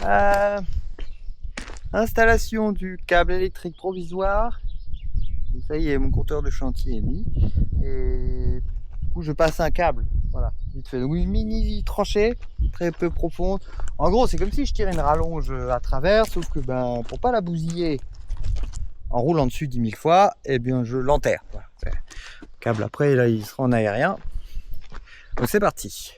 Euh, Installation du câble électrique provisoire. Ça y est, mon compteur de chantier est mis. Et du coup, je passe un câble. Voilà, vite fait. Donc une mini tranchée, très peu profonde. En gros, c'est comme si je tirais une rallonge à travers, sauf que pour pas la bousiller en roulant dessus 10 000 fois, eh bien, je l'enterre. Voilà. Le câble après, là, il sera en aérien. Donc c'est parti.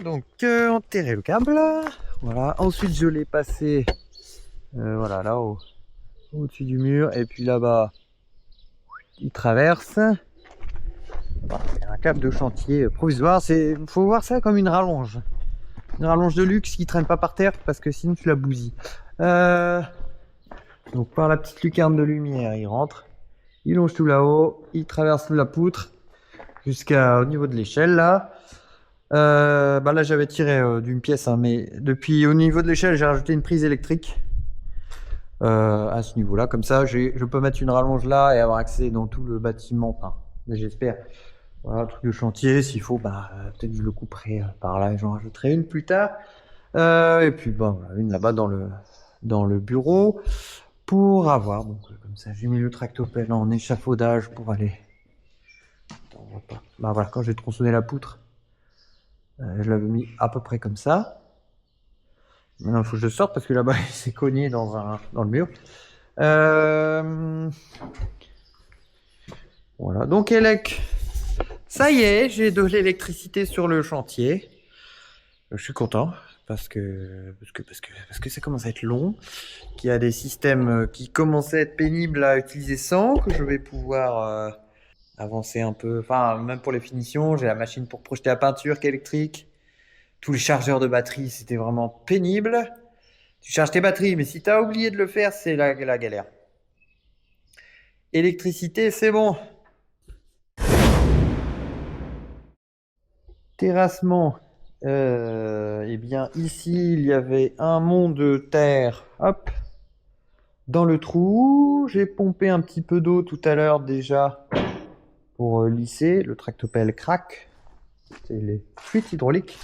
Donc enterrer le câble, voilà. Ensuite je l'ai passé voilà là-haut, au-dessus du mur, et puis là-bas il traverse. Voilà, c'est un câble de chantier provisoire. Faut voir ça comme une rallonge de luxe qui traîne pas par terre parce que sinon tu la bousilles. Donc par la petite lucarne de lumière il rentre, il longe tout là-haut, il traverse la poutre jusqu'au niveau de l'échelle là. Là j'avais tiré d'une pièce, hein, mais depuis au niveau de l'échelle j'ai rajouté une prise électrique à ce niveau là, comme ça je peux mettre une rallonge là et avoir accès dans tout le bâtiment, enfin j'espère. Voilà, truc de chantier, s'il faut peut-être je le couperai par là et j'en rajouterai une plus tard, et puis voilà, une là-bas dans le bureau pour avoir, donc comme ça j'ai mis le tractopelle en échafaudage pour aller. Attends, on voit pas. Voilà, quand j'ai tronçonné la poutre, je l'avais mis à peu près comme ça. Maintenant, il faut que je sorte parce que là-bas, il s'est cogné dans le mur. Voilà, donc Elec, ça y est, j'ai de l'électricité sur le chantier. Je suis content parce que ça commence à être long, qu'il y a des systèmes qui commencent à être pénibles à utiliser sans, que je vais pouvoir avancer un peu. Enfin, même pour les finitions, j'ai la machine pour projeter la peinture qui est électrique. Tous les chargeurs de batterie, c'était vraiment pénible. Tu charges tes batteries, mais si tu as oublié de le faire, c'est la galère. Électricité, c'est bon. Terrassement. Eh bien, ici, il y avait un mont de terre. Hop. Dans le trou. J'ai pompé un petit peu d'eau tout à l'heure déjà pour lisser. Le tractopelle craque. C'est les fuites hydrauliques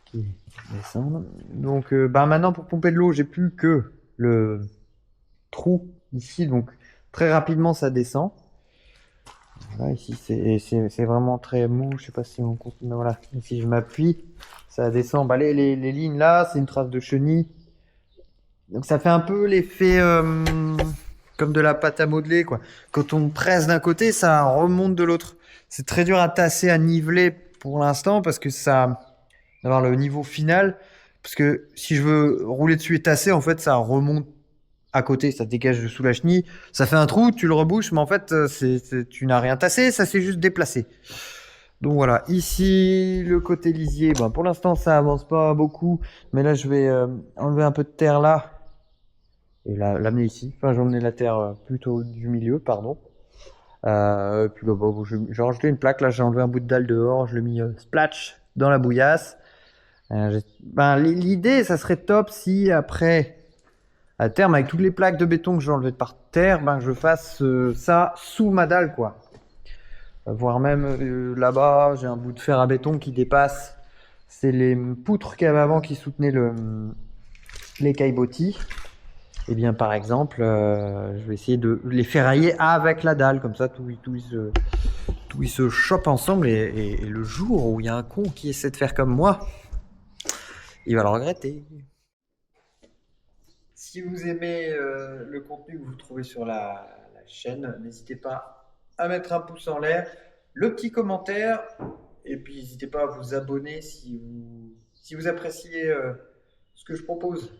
qui descendent. Donc maintenant pour pomper de l'eau, j'ai plus que le trou ici, donc très rapidement ça descend. Voilà, ici c'est vraiment très mou, je sais pas si on compte, mais voilà, ici je m'appuie, ça descend. Les lignes là, c'est une trace de chenille. Donc ça fait un peu l'effet comme de la pâte à modeler, quoi. Quand on presse d'un côté, ça remonte de l'autre. C'est très dur à tasser, à niveler pour l'instant parce que ça, d'avoir le niveau final. Parce que si je veux rouler dessus et tasser, en fait, ça remonte à côté, ça dégage de sous la chenille. Ça fait un trou, tu le rebouches, mais en fait, tu n'as rien tassé, ça s'est juste déplacé. Donc voilà, ici le côté lisier, ben, pour l'instant ça avance pas beaucoup, mais là je vais enlever un peu de terre là et l'amener ici. Enfin, j'ai emmené la terre plutôt du milieu, pardon. Puis là, bon, j'ai rajouté une plaque, là j'ai enlevé un bout de dalle dehors, je l'ai mis splatch dans la bouillasse. Ben, l'idée, ça serait top si après, à terme, avec toutes les plaques de béton que j'ai enlevées par terre, ben, je fasse ça sous ma dalle, quoi. Voire même là-bas, j'ai un bout de fer à béton qui dépasse. C'est les poutres qu'il y avait avant qui soutenaient les caillebotis. Et bien, par exemple, je vais essayer de les ferrailler avec la dalle, comme ça, tout ils se chopent ensemble. Et le jour où il y a un con qui essaie de faire comme moi, il va le regretter. Si vous aimez le contenu que vous trouvez sur la chaîne, n'hésitez pas à mettre un pouce en l'air, le petit commentaire, et puis n'hésitez pas à vous abonner si vous appréciez ce que je propose.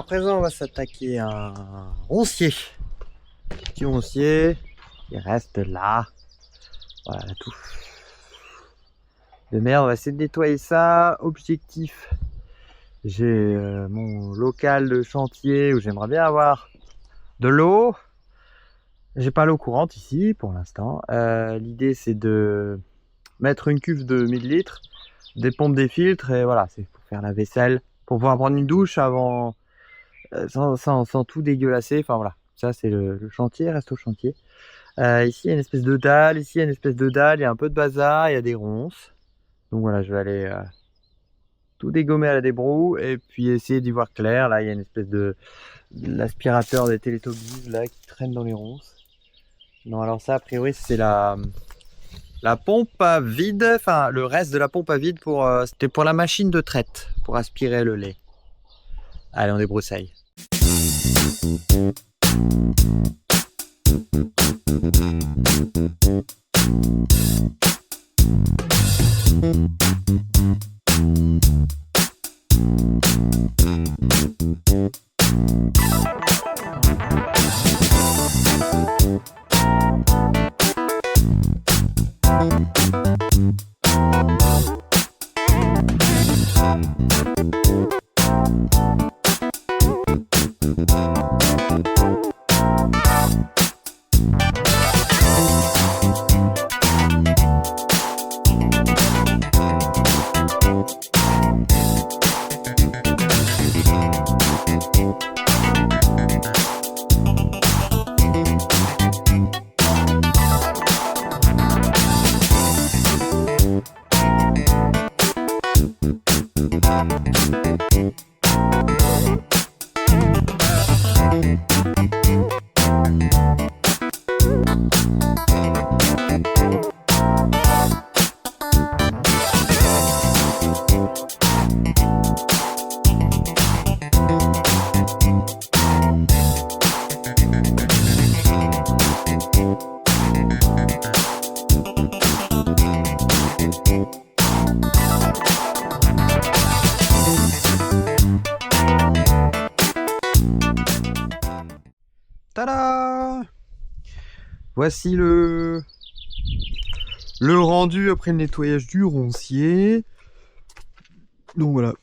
À présent, on va s'attaquer à un roncier. Petit roncier, il reste là. Voilà, la touffe de merde. On va essayer de nettoyer ça. Objectif, j'ai mon local de chantier où j'aimerais bien avoir de l'eau. J'ai pas l'eau courante ici pour l'instant. L'idée, c'est de mettre une cuve de 1000 litres, des pompes, des filtres, et voilà, c'est pour faire la vaisselle, pour pouvoir prendre une douche avant, sans tout dégueulasser. Enfin voilà, ça c'est le chantier, reste au chantier. Ici il y a une espèce de dalle, ici il y a une espèce de dalle, il y a un peu de bazar, il y a des ronces. Donc voilà, je vais aller tout dégommer à la débroue et puis essayer d'y voir clair. Là il y a une espèce de l'aspirateur des Teletubbies là qui traîne dans les ronces. Non, alors ça a priori c'est la pompe à vide, enfin le reste de la pompe à vide pour c'était pour la machine de traite pour aspirer le lait. Allez, on débroussaille. Tada! Voici le rendu après le nettoyage du roncier. Donc voilà,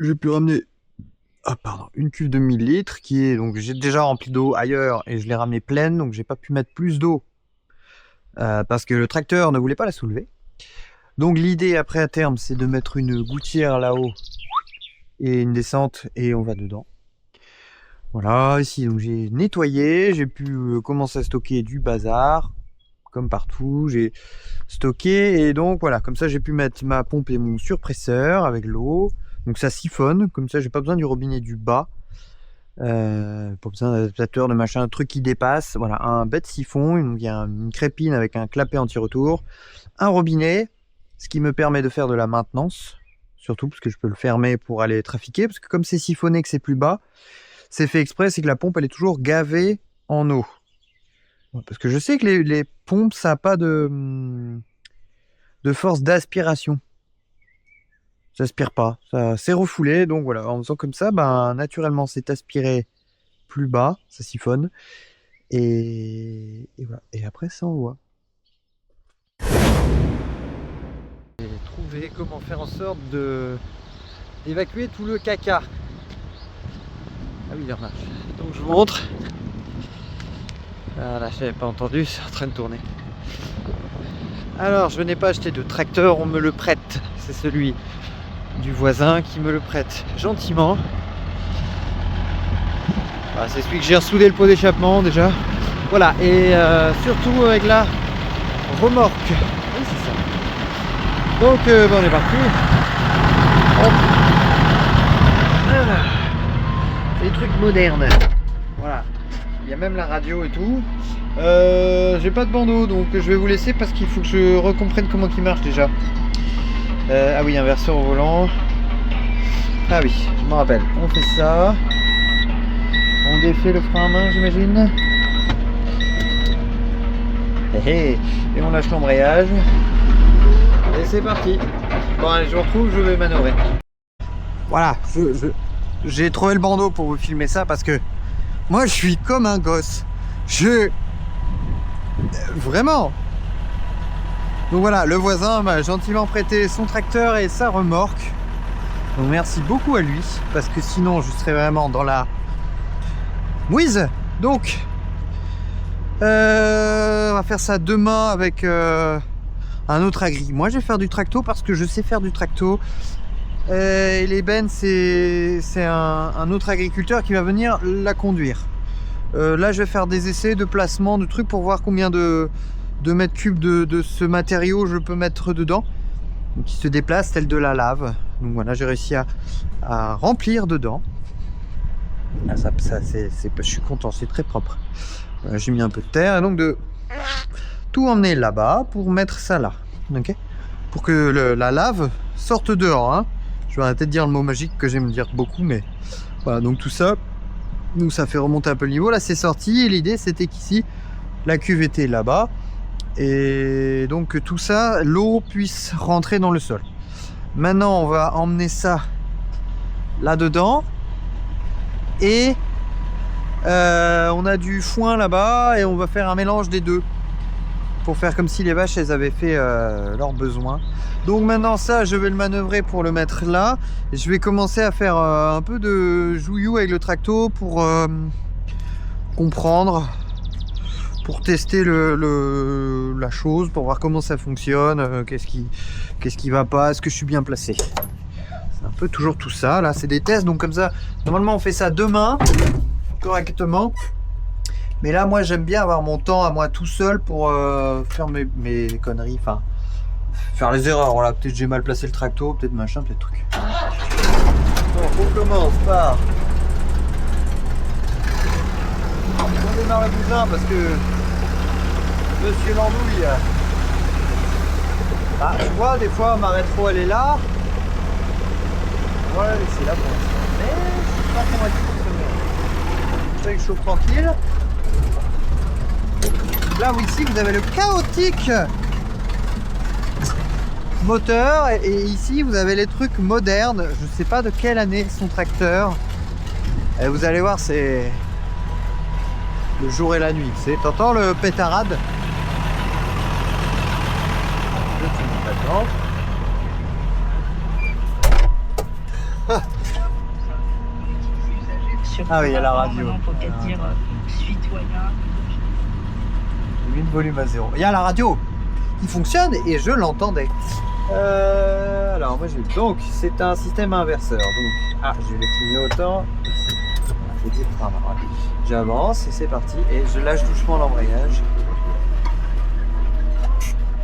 j'ai pu ramener une cuve de 1000 litres qui est donc j'ai déjà rempli d'eau ailleurs et je l'ai ramenée pleine, donc j'ai pas pu mettre plus d'eau parce que le tracteur ne voulait pas la soulever. Donc l'idée après à terme c'est de mettre une gouttière là-haut et une descente et on va dedans. Voilà, ici donc j'ai nettoyé, j'ai pu commencer à stocker du bazar, comme partout, j'ai stocké et donc voilà, comme ça j'ai pu mettre ma pompe et mon surpresseur avec l'eau, donc ça siphonne, comme ça j'ai pas besoin du robinet du bas, pas besoin d'adaptateur, de machin, un truc qui dépasse, voilà, un bête siphon, il y a une crépine avec un clapet anti-retour, un robinet, ce qui me permet de faire de la maintenance, surtout parce que je peux le fermer pour aller trafiquer, parce que comme c'est siphonné que c'est plus bas, c'est fait exprès, c'est que la pompe elle est toujours gavée en eau. Parce que je sais que les pompes ça n'a pas de force d'aspiration. Ça aspire pas, ça c'est refoulé, donc voilà, en faisant comme ça, ben, naturellement c'est aspiré plus bas, ça siphonne. Et voilà, et après ça envoie. J'ai trouvé comment faire en sorte d'évacuer tout le caca. Ah oui, il remarche. Donc je vous montre. Voilà, je n'avais pas entendu, c'est en train de tourner. Alors, je n'ai pas acheté de tracteur, on me le prête. C'est celui du voisin qui me le prête gentiment. Voilà, c'est celui que j'ai ressoudé le pot d'échappement déjà. Voilà, et surtout avec la remorque. Oui, c'est ça. Donc, on est parti. Hop. Voilà. Des trucs modernes. Voilà. Il y a même la radio et tout. J'ai pas de bandeau donc je vais vous laisser parce qu'il faut que je recomprenne comment il marche déjà. Ah oui, inverseur au volant. Ah oui, je m'en rappelle. On fait ça. On défait le frein à main, j'imagine. Et on lâche l'embrayage. Et c'est parti. Bon allez, je vous retrouve, je vais manœuvrer. Voilà, j'ai trouvé le bandeau pour vous filmer ça parce que moi je suis comme un gosse. Vraiment. Donc voilà, le voisin m'a gentiment prêté son tracteur et sa remorque. Donc merci beaucoup à lui parce que sinon je serais vraiment dans la mouise. Donc on va faire ça demain avec un autre agri. Moi je vais faire du tracto parce que je sais faire du tracto. Et l'ébène c'est un autre agriculteur qui va venir la conduire. Là je vais faire des essais de placement de trucs pour voir combien de mètres cubes de ce matériau je peux mettre dedans. Donc il se déplace tel de la lave. Donc voilà, j'ai réussi à remplir dedans. Ah, je suis content, c'est très propre. J'ai mis un peu de terre et donc de tout emmener là-bas pour mettre ça là. Ok, pour que la lave sorte dehors. Hein. Je vais arrêter de dire le mot magique que j'aime dire beaucoup, mais voilà, donc tout ça, nous ça fait remonter un peu le niveau. Là c'est sorti et l'idée c'était qu'ici la cuve était là-bas et donc que tout ça, l'eau puisse rentrer dans le sol. Maintenant on va emmener ça là-dedans et on a du foin là-bas et on va faire un mélange des deux pour faire comme si les vaches elles avaient fait leurs besoins. Donc maintenant ça je vais le manœuvrer pour le mettre là et je vais commencer à faire un peu de jouillou avec le tracto pour comprendre, pour tester la chose, pour voir comment ça fonctionne, qu'est-ce qui va pas, est-ce que je suis bien placé. C'est un peu toujours tout ça, là c'est des tests, donc comme ça, normalement on fait ça demain, correctement. Mais là moi j'aime bien avoir mon temps à moi tout seul pour faire mes conneries, enfin faire les erreurs. Voilà, peut-être j'ai mal placé le tracto, peut-être machin, peut-être truc. Donc on commence par... On démarre le bousin parce que Monsieur l'andouille. Ah, je vois des fois ma rétro elle est là. On va la laisser là pour l'instant. Mais je suis pas convaincu de fonctionner. Je fais que je chauffe tranquille. Là où ici vous avez le chaotique moteur et ici vous avez les trucs modernes. Je sais pas de quelle année son tracteur. Et vous allez voir, c'est le jour et la nuit. T'entends le pétarade? Ah oui, il y a la radio. J'ai mis le volume à 0. Il y a la radio qui fonctionne et je l'entendais. Alors moi j'ai donc c'est un système inverseur. Donc j'ai les clignotants. J'ai dit j'avance et c'est parti et je lâche doucement l'embrayage.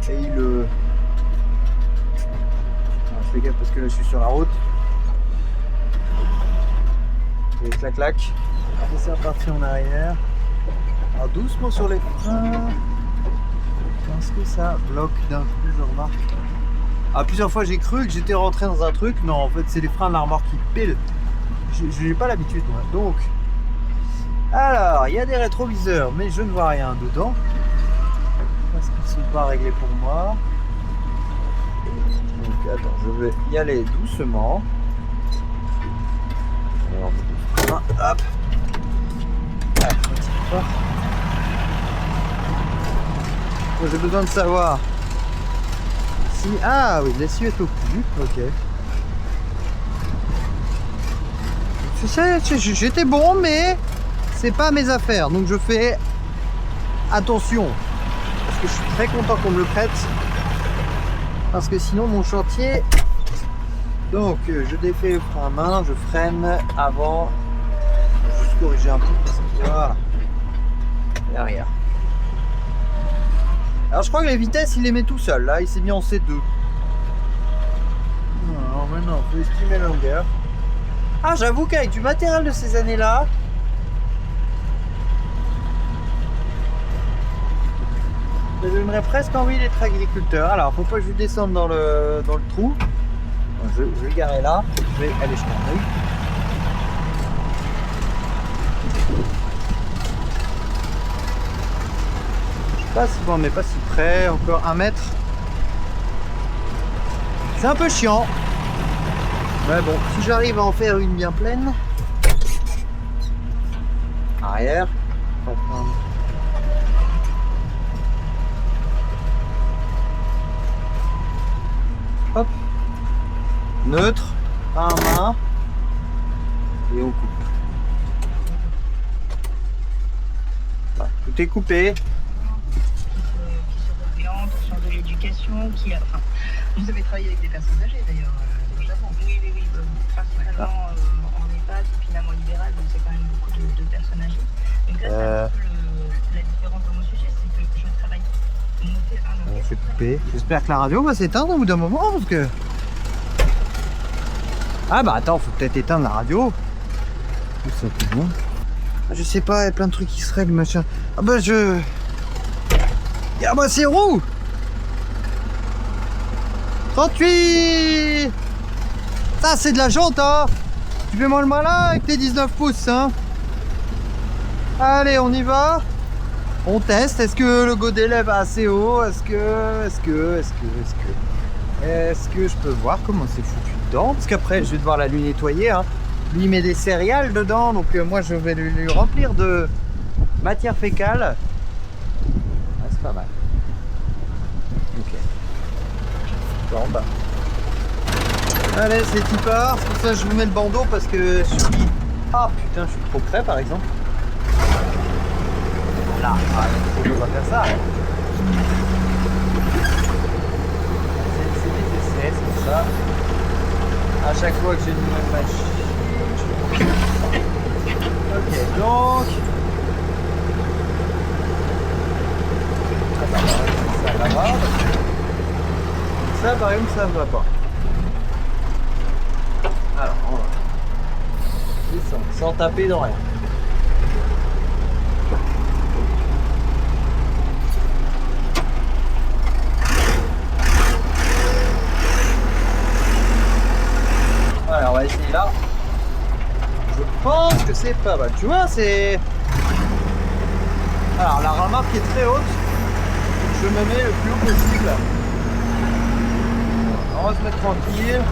Et il je fais gaffe parce que là je suis sur la route. Et clac clac. Et c'est reparti en arrière. Alors doucement sur les freins. Parce que ça bloque d'un coup, je remarque. Plusieurs fois j'ai cru que j'étais rentré dans un truc. Non, en fait c'est les freins de la remorque qui pilent. Je n'ai pas l'habitude moi. Donc, alors il y a des rétroviseurs, mais je ne vois rien dedans. Parce qu'ils ne sont pas réglés pour moi. Donc attends, je vais y aller doucement. Alors, hop. J'ai besoin de savoir si... Ah oui, l'essieu est au cul. Ok. J'étais bon, mais c'est pas mes affaires. Donc je fais attention. Parce que je suis très content qu'on me le prête. Parce que sinon mon chantier... Donc je défais le frein à main, je freine avant. Je vais juste corriger un peu parce que voilà. Et arrière. Alors je crois que les vitesses il les met tout seul. Là il s'est mis en C2. Alors maintenant on peut estimer la longueur. J'avoue qu'avec du matériel de ces années là, je donnerais presque envie d'être agriculteur. Alors faut pas que je descende dans le trou. Je vais le garer là. Je vais aller jeter un œil. Pas si bon mais pas si près, encore 1 mètre. C'est un peu chiant. Mais bon, si j'arrive à en faire une bien pleine. Arrière. Hop. Neutre. Pas à main. Et on coupe. Voilà, tout est coupé. Qui se réoriente au sens de l'éducation, enfin, vous avez travaillé avec des personnes âgées d'ailleurs au Japon. Oui, principalement en EHPAD et puis même en libéral, donc c'est quand même beaucoup de personnes âgées. Donc là, c'est un peu la différence dans mon sujet, c'est que je travaille monter un orchestre. C'est coupé. J'espère que la radio va s'éteindre au bout d'un moment parce que. Ah bah attends, faut peut-être éteindre la radio. Tout simplement. Je sais pas, il y a plein de trucs qui se règlent, machin. Ah bah ah bah c'est roux 38. Ça c'est de la jante, hein. Tu fais moi le malin avec tes 19 pouces, hein. Allez, on y va. On teste. Est-ce que le godet lève assez haut? Est-ce que je peux voir comment c'est foutu dedans? Parce qu'après, je vais devoir la lui nettoyer, hein. Lui, il met des céréales dedans, donc moi, je vais lui remplir de matière fécale. Ah, c'est pas mal. Ok. Bon, bah. Allez, c'est qui part. C'est pour ça que je vous mets le bandeau parce que je suis... Ah putain, je suis trop près, par exemple. Là, on va faire ça. C'est des essais, c'est ça. À chaque fois que j'ai une nouvelle machine. Ok, donc. Ça va. Ça, par exemple, ça va pas. Alors, on va descendre sans taper dans rien. Voilà, on va essayer là. Je pense que c'est pas mal. Tu vois, c'est... Alors, la remorque est très haute. Je me mets le plus haut possible. On va se mettre tranquille.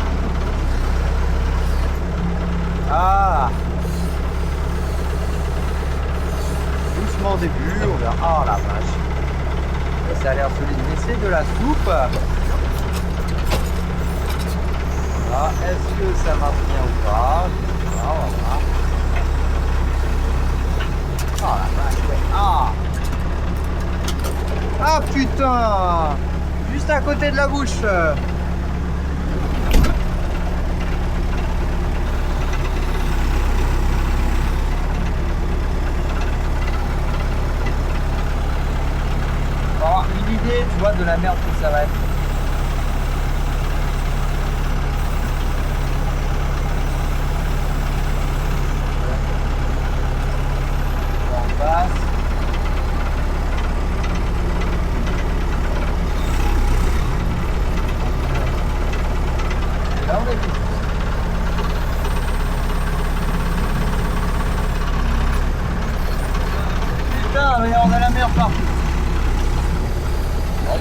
Ah, doucement au début, on verra. Oh la vache. Ça a l'air solide. Mais c'est de la soupe. Voilà. Est-ce que ça marche bien ou pas? On va voir. Oh la vache, ouais. Ah. Ah putain. Juste à côté de la bouche. Une idée, tu vois, de la merde que ça va être. On passe. Et là, on est plus. Putain, mais on a la merde partout.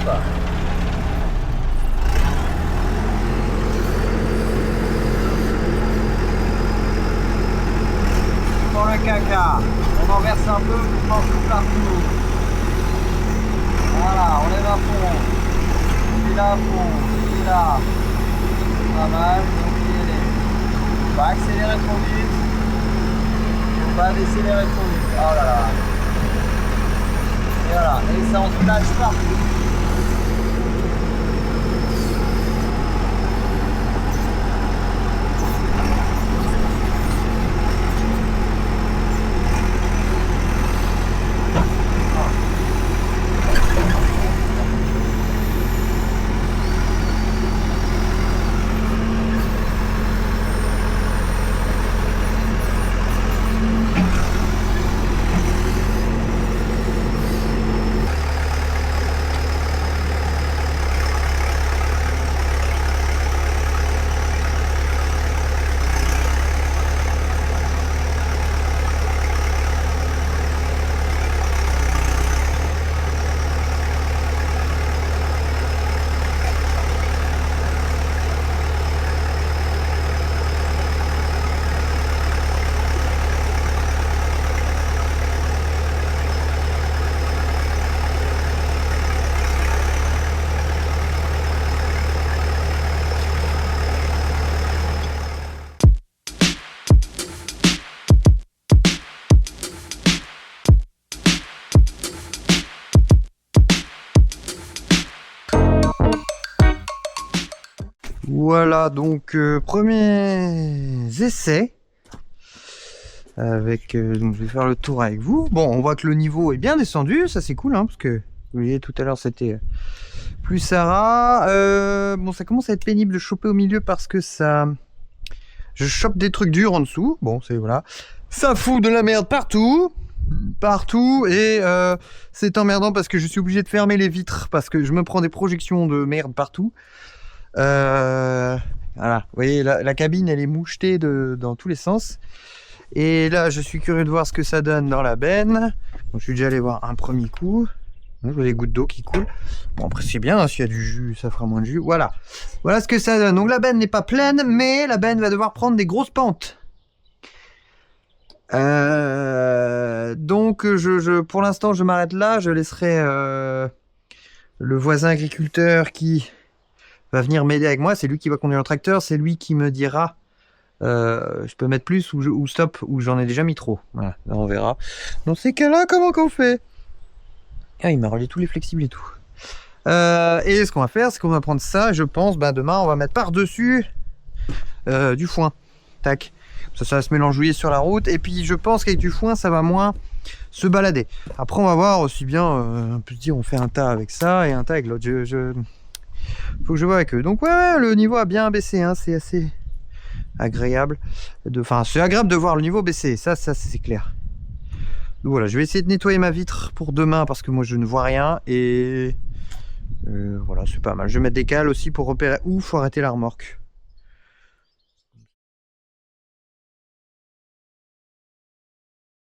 Bah. Pour le caca, on en verse un peu pour pas tout partout. Voilà, on lève à fond. Il est là à fond, il est là. Pas mal, donc il est. On va accélérer trop vite. On va décélérer trop vite. Oh là là. Et voilà, et ça on se lâche partout. Voilà, donc premiers essais. Donc je vais faire le tour avec vous. Bon, on voit que le niveau est bien descendu, ça c'est cool, hein, parce que vous voyez tout à l'heure c'était plus Sarah. Bon, ça commence à être pénible de choper au milieu parce que ça... Je chope des trucs durs en dessous. Bon, c'est voilà. Ça fout de la merde partout. Et c'est emmerdant parce que je suis obligé de fermer les vitres parce que je me prends des projections de merde partout. Voilà, vous voyez, la cabine elle est mouchetée dans tous les sens. Et là, je suis curieux de voir ce que ça donne dans la benne. Donc, je suis déjà allé voir un premier coup. Je vois des gouttes d'eau qui coulent. Bon, après, c'est bien, hein, s'il y a du jus, ça fera moins de jus. Voilà. Voilà ce que ça donne. Donc, la benne n'est pas pleine, mais la benne va devoir prendre des grosses pentes. Donc, pour l'instant, je m'arrête là. Je laisserai le voisin agriculteur qui va venir m'aider avec moi. C'est lui qui va conduire le tracteur. C'est lui qui me dira je peux mettre plus ou stop, ou j'en ai déjà mis trop. Voilà, là, on verra. Dans ces cas-là, comment qu'on fait? Ah, il m'a relié tous les flexibles et tout. Et ce qu'on va faire, c'est qu'on va prendre ça. Je pense, demain, on va mettre par-dessus du foin. Tac. Ça va se mélanger sur la route. Et puis, je pense qu'avec du foin, ça va moins se balader. Après, on va voir aussi bien. On peut se dire, on fait un tas avec ça et un tas avec l'autre. Faut que je vois avec eux. Donc, ouais, le niveau a bien baissé. Hein, c'est assez agréable. Enfin, c'est agréable de voir le niveau baisser. Ça c'est clair. Donc voilà, je vais essayer de nettoyer ma vitre pour demain parce que moi je ne vois rien. Et voilà, c'est pas mal. Je vais mettre des cales aussi pour repérer où faut arrêter la remorque.